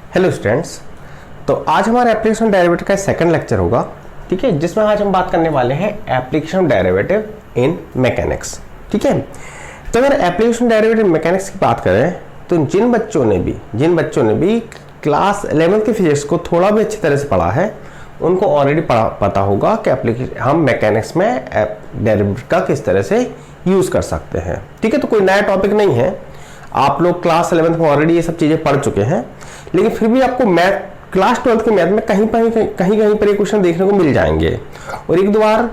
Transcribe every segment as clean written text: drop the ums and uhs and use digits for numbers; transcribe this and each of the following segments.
Hello students, तो आज हमारा एप्लीकेशन डेरिवेटिव का सेकंड लेक्चर होगा। ठीक है, जिसमें आज हम बात करने वाले हैं एप्लीकेशन डेरिवेटिव इन मैकेनिक्स। ठीक है, तो अगर एप्लीकेशन डेरिवेटिव मैकेनिक्स की बात करें तो जिन बच्चों ने भी क्लास 11 की फिजिक्स को थोड़ा भी अच्छी तरह से पढ़ा है उनको ऑलरेडी पता होगा कि हम मैकेनिक्स में डेरिवेटिव का किस तरह से यूज़ कर सकते हैं। ठीक है, तो कोई नया टॉपिक नहीं है, आप लोग क्लास 11 में ऑलरेडी ये सब चीज़ें पढ़ चुके हैं, लेकिन फिर भी आपको मैथ क्लास 12 के मैथ में कहीं पर ये क्वेश्चन देखने को मिल जाएंगे और एक दो बार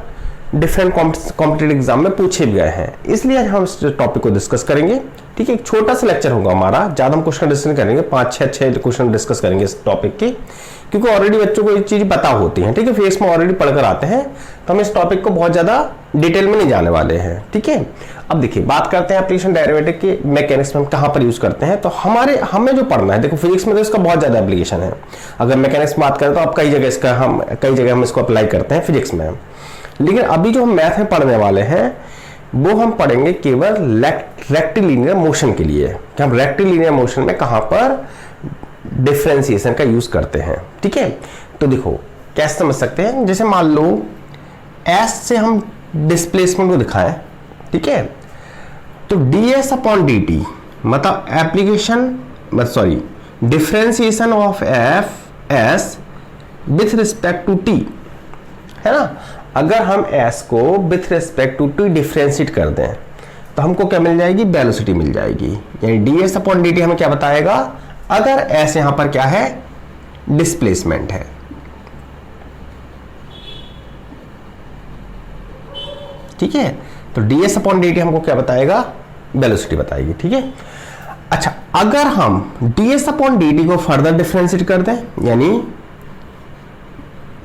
डिफरेंट कॉम्पिटिटिव एग्जाम में पूछे भी गए हैं। इसलिए आज हम इस टॉपिक को डिस्कस करेंगे। ठीक है, एक छोटा सा लेक्चर होगा हमारा, ज़्यादा हम क्वेश्चन डिस्कस करेंगे, 5-6 क्वेश्चन डिस्कस करेंगे इस टॉपिक की, क्योंकि ऑलरेडी बच्चों को ये चीज़ पता होती है। ठीक है, फिजिक्स में ऑलरेडी पढ़कर आते हैं, तो हम इस टॉपिक को बहुत ज़्यादा डिटेल में नहीं जाने वाले हैं। ठीक है, अब देखिए बात करते हैं एप्लीकेशन डेरिवेटिव के मैकेनिक्स में हम कहाँ पर यूज़ करते हैं। तो हमें जो पढ़ना है, देखो फिजिक्स में तो इसका बहुत ज़्यादा एप्लीकेशन है। अगर मैकेनिक्स में बात करें तो आप कई जगह हम इसको अप्लाई करते हैं फिजिक्स में, लेकिन अभी जो हम मैथ में पढ़ने वाले हैं वो हम पढ़ेंगे केवल रेक्टिलिनियर मोशन के लिए, कि हम रेक्टिलिनियर मोशन में कहाँ पर डिफरेंशिएशन का यूज करते हैं। ठीक है, तो देखो कैसे समझ सकते हैं, जैसे मान लो एस से हम डिस्प्लेसमेंट को दिखाएं। ठीक है, तो ds अपॉन dt मतलब differentiation of F S with respect to T है ना। अगर हम s को with respect to T differentiate कर दें तो हमको क्या मिल जाएगी, वेलोसिटी मिल जाएगी। यानी ds अपॉन dt हमें क्या बताएगा, अगर s यहां पर क्या है, डिस्प्लेसमेंट है। ठीक है, तो ds अपॉन dt हमको क्या बताएगा, वेलोसिटी बताएगी। ठीक है, अच्छा अगर हम ds अपॉन dt को फर्दर डिफरेंशिएट कर दें, यानी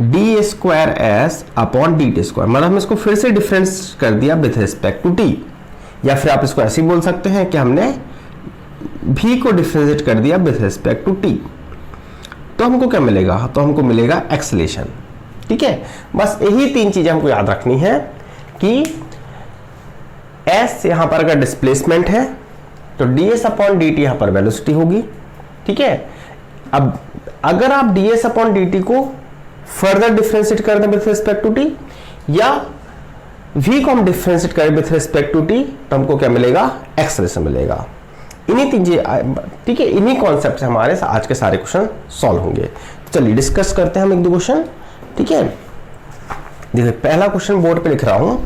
D square S upon D T square, मतलब हम इसको फिर से डिफरेंस कर दिया विथ रिस्पेक्ट टू टी, या फिर आप इसको ऐसे ही बोल सकते हैं कि हमने भी को डिफरेंशिएट कर दिया विथ रिस्पेक्ट टू टी, तो हमको क्या मिलेगा, तो हमको मिलेगा एक्सेलेरेशन। ठीक है, बस यही तीन चीजें हमको याद रखनी है कि एस यहां पर अगर डिस्प्लेसमेंट है तो ds अपॉन dt यहां पर वेलोसिटी होगी। ठीक है, अब अगर आप ds अपॉन dt को फर्दर डिफरेंशिएट कर दें विथ रिस्पेक्ट टू टी, या v को हम डिफरेंशिएट करें विथ रिस्पेक्ट टू टी, तो हमको क्या मिलेगा, एक्सेलरेशन मिलेगा। इन्हीं तीन चीजें, ठीक है, इन्हीं कॉन्सेप्ट से हमारे आज के सारे क्वेश्चन सॉल्व होंगे। तो चलिए डिस्कस करते हैं हम एक दो क्वेश्चन। ठीक है, देखिए पहला क्वेश्चन बोर्ड पे लिख रहा हूं,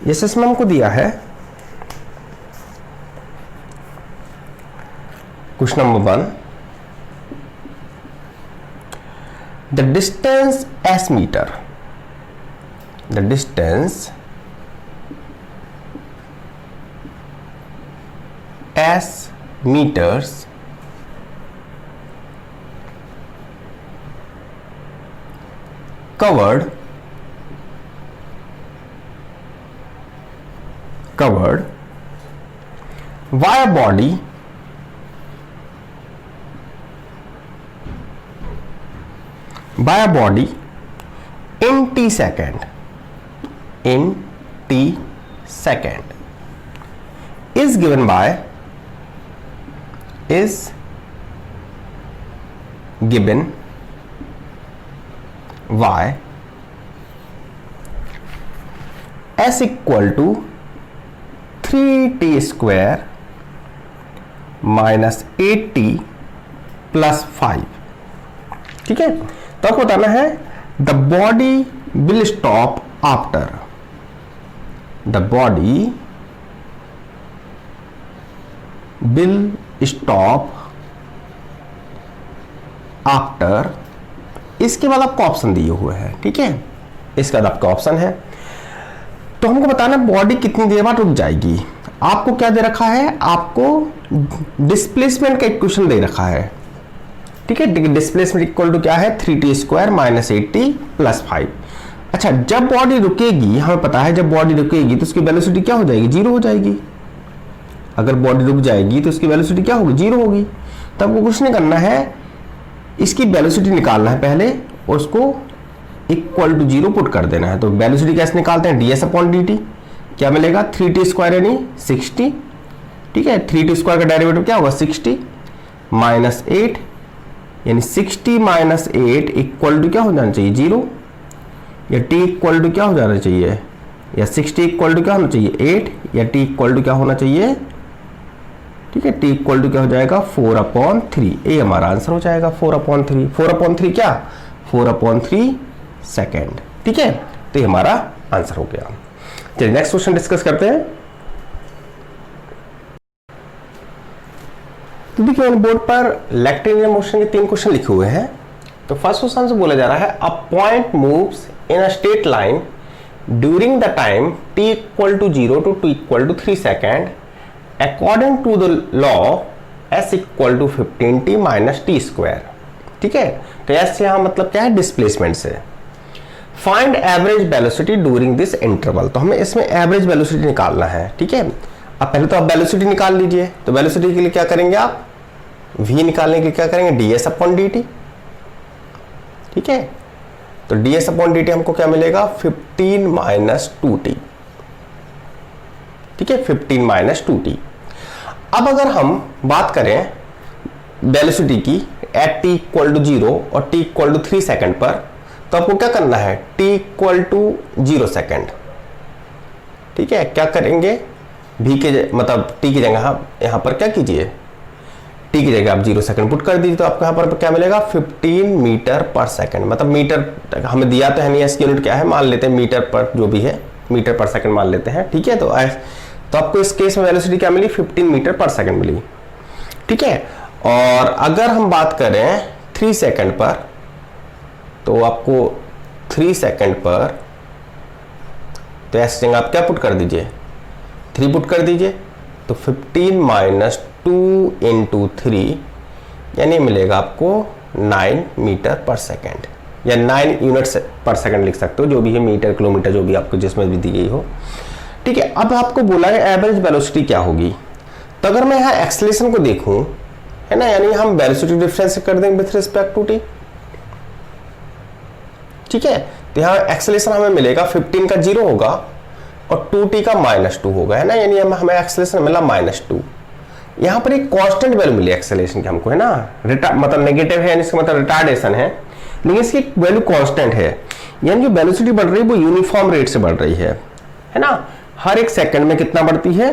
जैसे इसमें हमको दिया है question number 1, the distance S metre, the distance S meters covered by a body in t second is given by s equal to 3t square minus 8t plus 5। ठीक है, तो आपको बताना है the body will stop after, the body will stop after, इसके बाद आपको option दिए हुए हैं। ठीक है, इसके बाद आपका ऑप्शन है, तो हमको बताना बॉडी कितनी देर बाद रुक जाएगी। आपको क्या दे रखा है, आपको डिस्प्लेसमेंट का इक्वेशन दे रखा है। ठीक है, डिस्प्लेसमेंट इक्वल टू क्या है, 3t square minus 8t plus 5। अच्छा, जब बॉडी रुकेगी, हमें पता है जब बॉडी रुकेगी तो उसकी वेलोसिटी क्या हो जाएगी, जीरो हो जाएगी। अगर बॉडी रुक जाएगी तो उसकी वेलोसिटी क्या होगी, जीरो होगी। तो आपको कुछ नहीं करना है, इसकी वेलोसिटी निकालना है पहले और उसको इक्वल टू जीरो पुट कर देना है। तो वेलोसिटी कैसे निकालते हैं, ds अपॉन dt। क्या मिलेगा 3t² यानी 60, ठीक है। 3t² का डेरिवेटिव क्या होगा 60 माइनस 8 यानी 60 माइनस 8 इक्वल टू क्या हो जाना चाहिए 0, या t इक्वल टू क्या हो जाना चाहिए, या 60 इक्वल टू क्या होना चाहिए 8, या t इक्वल टू क्या होना चाहिए, ठीक है। t इक्वल टू क्या हो जाएगा 4/3, ये हमारा आंसर हो जाएगा 4/3। 4/3 क्या 4/3 सेकेंड, ठीक है। तो ये हमारा आंसर हो गया। चलिए नेक्स्ट क्वेश्चन डिस्कस करते हैं। तो देखिए ऑन बोर्ड पर रेक्टेंगुलर मोशन के 3 क्वेश्चन लिखे हुए हैं। तो फर्स्ट क्वेश्चन से बोला जा रहा है a point moves in a straight line during the time t equal to 0 to t equal to 3 second according to the law s equal to 15t minus t², ठीक है। तो s यहां मतलब क्या है डिस्प्लेसमेंट से। Find average velocity during this interval, तो हमें इसमें एवरेज वेलोसिटी निकालना है, ठीक है। अब पहले तो आप वेलोसिटी निकाल लीजिए। तो वेलोसिटी के लिए क्या करेंगे आप, v निकालने के लिए क्या करेंगे ds/dt, ठीक है। तो ds/dt हमको क्या मिलेगा 15 माइनस 2t, ठीक है 15 माइनस 2t। अब अगर हम बात करें वेलोसिटी की एट t इक्वल टू 0 और t इक्वल टू 3 सेकेंड पर, तो आपको क्या करना है t इक्वल टू 0 सेकेंड, ठीक है। क्या करेंगे v के मतलब t की जगह यहां पर क्या कीजिए, t की जगह आप 0 सेकेंड पुट कर दीजिए। तो आपको यहाँ पर क्या मिलेगा 15 मीटर पर सेकेंड, मतलब मीटर हमें दिया तो है नहीं, इसकी यूनिट क्या है मान लेते हैं मीटर पर, जो भी है मीटर पर सेकेंड मान लेते हैं, ठीक है। तो आपको इस केस में वेलोसिटी क्या मिली 15 मीटर पर सेकेंड मिली, ठीक है। और अगर हम बात करें 3 सेकेंड पर, तो आपको 3 सेकेंड पर तो ऐसे आप क्या पुट कर दीजिए 3 पुट कर दीजिए। तो 15 माइनस 2 इंटू 3 यानी मिलेगा आपको 9 मीटर पर सेकेंड, या 9 यूनिट्स पर सेकेंड लिख सकते हो, जो भी है मीटर किलोमीटर जो भी आपको जिसमें भी दी गई हो, ठीक है। अब आपको बोला है एवरेज वेलोसिटी क्या होगी। तो अगर मैं यहाँ एक्सेलरेशन को देखूं, है ना, यानी हम वेलोसिटी डिफरेंस कर देंगे विथ रिस्पेक्ट टू टी, ठीक है। तो यहाँ एक्सेलरेशन हमें मिलेगा 15 का 0 होगा और 2t का -2 होगा, है ना, यानी हमें एक्सेलरेशन मिला -2। यहाँ पर एक कांस्टेंट वैल्यू मिली एक्सेलरेशन की हमको, है ना, मतलब नेगेटिव है, इसका मतलब रिटार्डेशन है, लेकिन इसकी वैल्यू कांस्टेंट है, यानी जो वेलोसिटी बढ़ रही है वो यूनिफॉर्म रेट से बढ़ रही है ना। हर एक सेकंड में कितना बढ़ती है,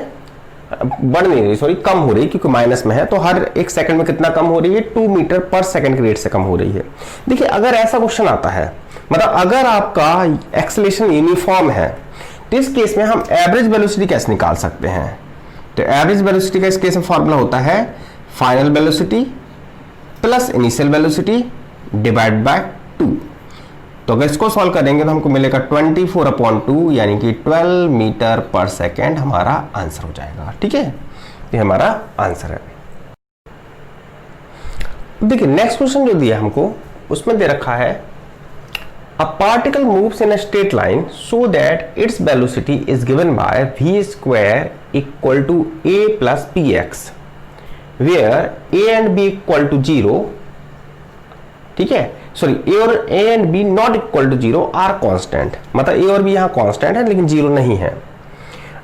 बढ़ नहीं रही, सॉरी कम हो रही है, क्योंकि माइनस में है। तो हर एक सेकंड में कितना कम हो रही है 2 मीटर पर सेकंड के रेट से कम हो रही है। देखिए अगर ऐसा क्वेश्चन आता है, मतलब अगर आपका एक्सेलरेशन यूनिफॉर्म है, तो इस केस में हम एवरेज वेलोसिटी कैसे निकाल सकते हैं। तो एवरेज वेलोसिटी का इस केस में फॉर्मूला होता है final velocity plus initial velocity divide by 2। तो अगर इसको सॉल्व करेंगे तो हमको मिलेगा 24/2 यानी कि 12 मीटर पर सेकेंड हमारा आंसर हो जाएगा, ठीक है। ये हमारा आंसर है। देखिए नेक्स्ट क्वेश्चन जो दिया हमको उसमें दे रखा है a particle moves in a straight line so that its velocity is given by v² equal to a plus px where a and b equal to 0, ठीक है, सॉरी a और a and b not equal to 0 are constant, मतलब a और b यहाँ constant है लेकिन 0 नहीं है।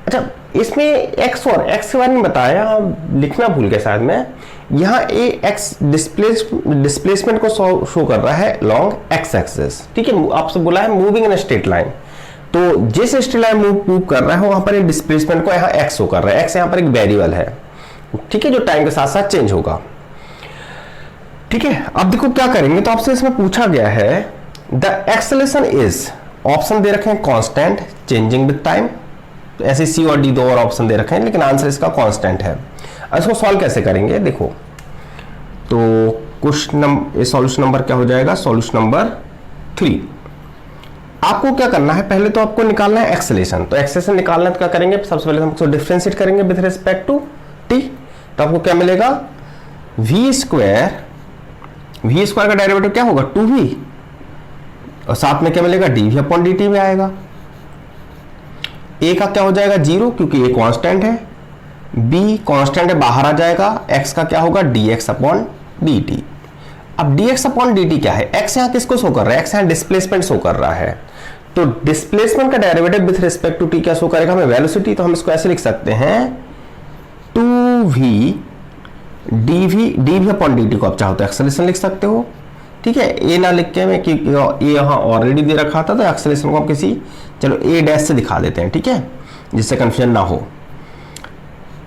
अच्छा इसमें x और x के बारे में बताया, लिखना भूल गया शायद मैं, यहाँ a x डिस्प्लेसमेंट को शो कर रहा है लॉन्ग x एक्सिस, ठीक है। आपसे बोला है मूविंग इन स्ट्रेट लाइन, तो जिस स्ट्रेट लाइन मूव कर रहा है वहां पर डिस्प्लेसमेंट को यहाँ x शो कर रहा है। x यहाँ पर एक वेरिएबल है, ठीक है, जो टाइम के साथ साथ चेंज होगा, ठीक है। अब देखो क्या करेंगे, तो आपसे इसमें पूछा गया है द एक्सेलरेशन इज, ऑप्शन दे रखे हैं कांस्टेंट चेंजिंग विद टाइम, तो ऐसे सी और डी 2 और ऑप्शन दे रखे हैं, लेकिन आंसर इसका कांस्टेंट है। अब इसको सॉल्व कैसे करेंगे देखो, तो क्वेश्चन सॉल्यूशन नंबर क्या हो जाएगा, सॉल्यूशन नंबर 3। आपको क्या करना है, पहले तो आपको निकालना है एक्सेलरेशन। तो एक्सेलरेशन निकालना है तो क्या करेंगे, सबसे पहले हम इसको डिफरेंशिएट करेंगे विद रिस्पेक्ट टू टी। तो आपको क्या मिलेगा v² का डेरिवेटिव क्या होगा 2v, और साथ में क्या मिलेगा dv/dt में आएगा। a का क्या हो जाएगा 0 क्योंकि a कांस्टेंट है, b कांस्टेंट है बाहर आ जाएगा, x का क्या होगा dx/dt। अब dx/dt क्या है, x यहाँ किसको शो कर रहा है, x यहाँ डिस्प्लेसमेंट शो कर रहा है, तो डिस्प्लेसमेंट का derivative with respect to T क्या शो करेगा हमें, वेलोसिटी। तो हम इसको ऐसे लिख सकते हैं 2v dv अपॉन dt को आप चाहो तो एक्सेलरेशन लिख सकते हो, ठीक है। ए ना लिख के मैं, क्योंकि ये यहाँ ऑलरेडी दे रखा था, तो एक्सेलरेशन को हम किसी, चलो ए डैश से दिखा देते हैं, ठीक है, जिससे कंफ्यूजन ना हो।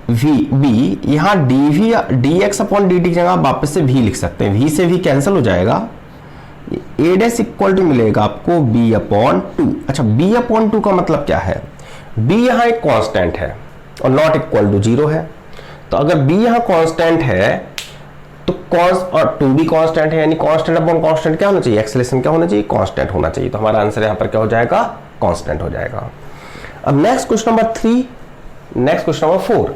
बी यहाँ dx अपॉन dt की जगह आप वापस से v लिख सकते हैं, v से v कैंसिल हो जाएगा, ए डैश इक्वल टू मिलेगा आपको b अपॉन 2। अच्छा, b अपॉन 2 का मतलब क्या है, b यहाँ एक कांस्टेंट है और नॉट इक्वल टू 0 है। तो अगर b यहाँ कांस्टेंट है तो कॉस और 2 भी कांस्टेंट है, यानी कांस्टेंट अपॉन कांस्टेंट क्या होना चाहिए, एक्सेलरेशन क्या होना चाहिए, कांस्टेंट होना चाहिए। तो हमारा आंसर यहाँ पर क्या हो जाएगा, कांस्टेंट हो जाएगा। अब next question number 3, next question number 4,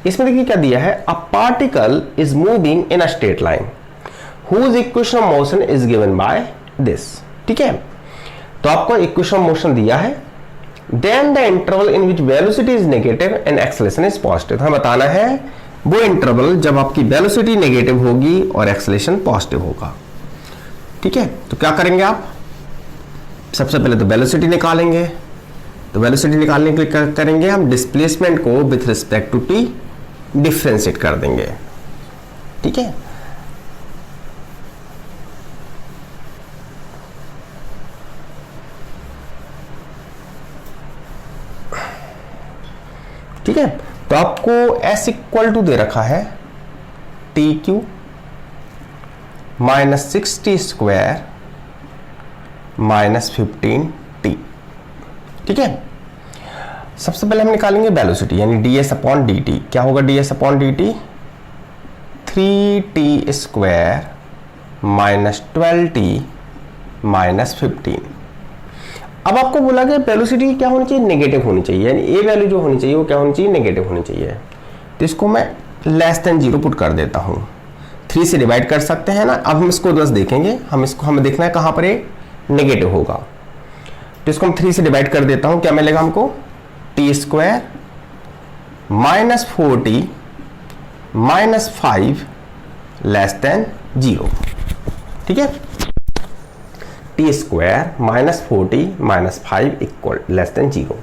इसमें देखिए क्या दिया है, a particle is moving in a straight line whose equation of motion is given by this, ठीक है। तो आपको इक्वेशन ऑफ मोशन दिया है, then the interval in which velocity is negative and acceleration is positive। हमें बताना है वो इंटरवल जब आपकी वेलोसिटी नेगेटिव होगी और एक्सेलरेशन पॉजिटिव होगा, ठीक है। तो क्या करेंगे आप, सबसे पहले तो वेलोसिटी निकालेंगे। तो वेलोसिटी निकालने के लिए क्या करेंगे, हम डिस्प्लेसमेंट को with respect to T differentiate कर देंगे, ठीक है। ठीक है, तो आपको s इक्वल टू दे रखा है T Q minus 60 square minus 15t, ठीक है। सबसे पहले हम निकालेंगे वेलोसिटी, यानी ds अपॉन dt। क्या होगा ds upon dt, 3t square minus 12t minus 15। अब आपको बोला गया वेलोसिटी क्या होनी चाहिए, नेगेटिव होनी चाहिए, यानी ए वैल्यू जो होनी चाहिए वो क्या होनी चाहिए, नेगेटिव होनी चाहिए। तो इसको मैं लेस देन 0 पुट कर देता हूँ, 3 से डिवाइड कर सकते हैं ना। अब हम इसको बस देखेंगे, हमें देखना है कहाँ पर ये नेगेटिव होगा। तो इसको हम 3 से डिवाइड कर देता हूँ, क्या मिलेगा हमको, T square minus 4t minus 5 less than 0, ठीक है। T square minus 4t minus 5 equal less than 0।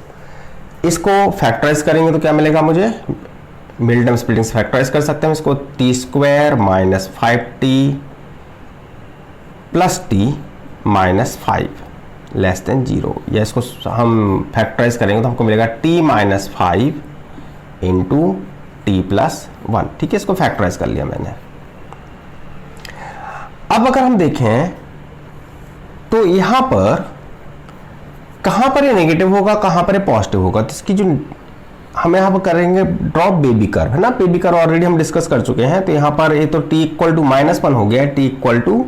इसको फैक्टराइज करेंगे तो क्या मिलेगा मुझे, मिडिल टर्म स्प्लिटिंग से फैक्टराइज कर सकते हैं इसको, T square minus 5t plus t minus 5 less than 0। या इसको हम फैक्टराइज करेंगे तो हमको मिलेगा t minus 5 into T plus 1, ठीक है। इसको फैक्टराइज कर लिया मैंने। अब अगर हम देखें तो यहां पर कहां पर ये नेगेटिव होगा, कहां पर ये पॉजिटिव होगा, तो इसकी जो हम यहां पर करेंगे ड्रॉप बेबी कर्व है ना, बेबी कर्व ऑलरेडी हम डिस्कस कर चुके हैं। तो यहां पर ये तो t इक्वल टू -1 हो गया, t इक्वल टू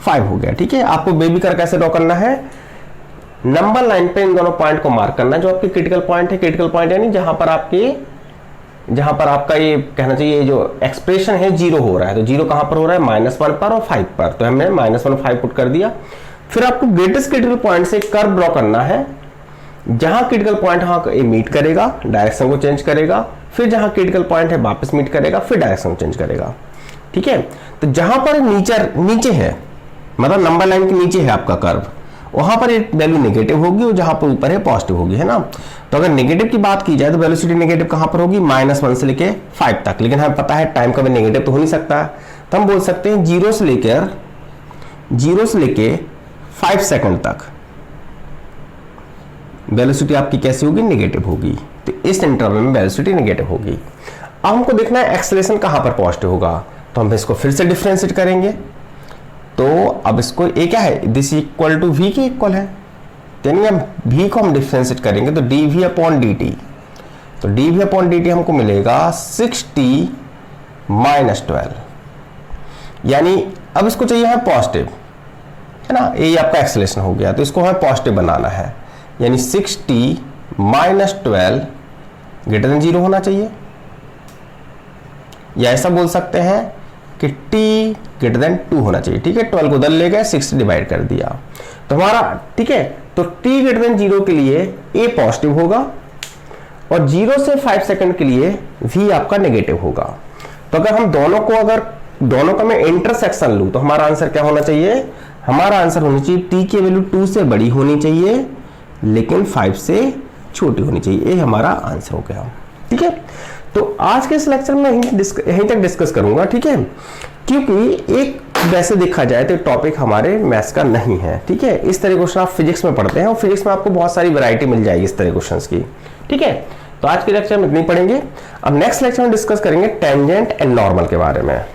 5 हो गया, ठीक है। आपको बेबी कर्व कैसे ड्रॉ करना है, नंबर लाइन पे इन दोनों पॉइंट को मार्क करना है, जो आपके क्रिटिकल पॉइंट है। क्रिटिकल पॉइंट यानी जहां पर आपका ये कहना चाहिए जो एक्सप्रेशन है 0 हो रहा है। तो 0 कहां पर हो रहा है, -1 पर और 5 पर। तो हमने -1 और 5 पुट कर दिया। फिर आपको ग्रेटेस्ट क्रिटिकल पॉइंट से कर्व ड्रॉ करना है, जहां क्रिटिकल पॉइंट ये मीट करेगा, डायरेक्शन को चेंज करेगा, फिर जहां क्रिटिकल पॉइंट है वापस मीट करेगा, फिर डायरेक्शन को चेंज करेगा, ठीक है। तो जहां पर नीचे है, मतलब नंबर लाइन के नीचे है आपका कर्व, वहां पर वैल्यू नेगेटिव होगी और जहां पर ऊपर है पॉजिटिव होगी, है ना। तो अगर नेगेटिव की बात की जाए तो वेलोसिटी नेगेटिव कहां पर होगी, -1 से लेके 5 तक। लेकिन हमें पता है टाइम कभी नेगेटिव तो हो नहीं सकता, तो हम बोल सकते हैं 0 से लेके 5 सेकंड तक वेलोसिटी आपकी कैसी होगी, नेगेटिव होगी। तो इस इंटरवल में वेलोसिटी नेगेटिव होगी। अब हमको देखना है एक्सेलरेशन कहां पर पॉजिटिव होगा, तो हम इसको फिर से डिफरेंशिएट करेंगे। तो अब इसको ए क्या है, दिस इक्वल टू v के इक्वल है, यानी हम v को हम डिफरेंशिएट करेंगे तो dv अपॉन dt। तो dv अपॉन dt हमको मिलेगा 6t माइनस 12, यानी अब इसको चाहिए है पॉजिटिव, है ना। ये आपका एक्सेलरेशन हो गया, तो इसको हमें पॉजिटिव बनाना है, यानी 6t माइनस 12 ग्रेटर देन 0 होना चाहिए। या ऐसा बोल सकते हैं कि t ग्रेटर देन 2 होना चाहिए, ठीक है। 12 को उधर ले गए, 6 से डिवाइड कर दिया तो हमारा, ठीक है। तो t ग्रेटर देन 0 के लिए a पॉजिटिव होगा और 0 से 5 सेकंड के लिए v आपका नेगेटिव होगा। तो अगर हम दोनों का मैं इंटरसेक्शन लूं तो हमारा आंसर क्या होना चाहिए, हमारा आंसर होनी चाहिए t की वैल्यू 2 से बड़ी होनी चाहिए लेकिन 5 से छोटी होनी चाहिए। ये हमारा आंसर हो गया। ठीक है, तो आज के इस लेक्चर में यहीं तक डिस्कस करूंगा। ठीक है, क्योंकि एक वैसे देखा जाए तो टॉपिक हमारे मैथ्स का नहीं है। ठीक है, इस तरह क्वेश्चन आप फिजिक्स में पढ़ते हैं और फिजिक्स में आपको बहुत सारी वैरायटी मिल जाएगी इस तरह क्वेश्चंस की। ठीक है, तो आज के लेक्चर में इतनी पढ़ेंगे। अब नेक्स्ट लेक्चर में डिस्कस करेंगे टेंजेंट एंड नॉर्मल के बारे में।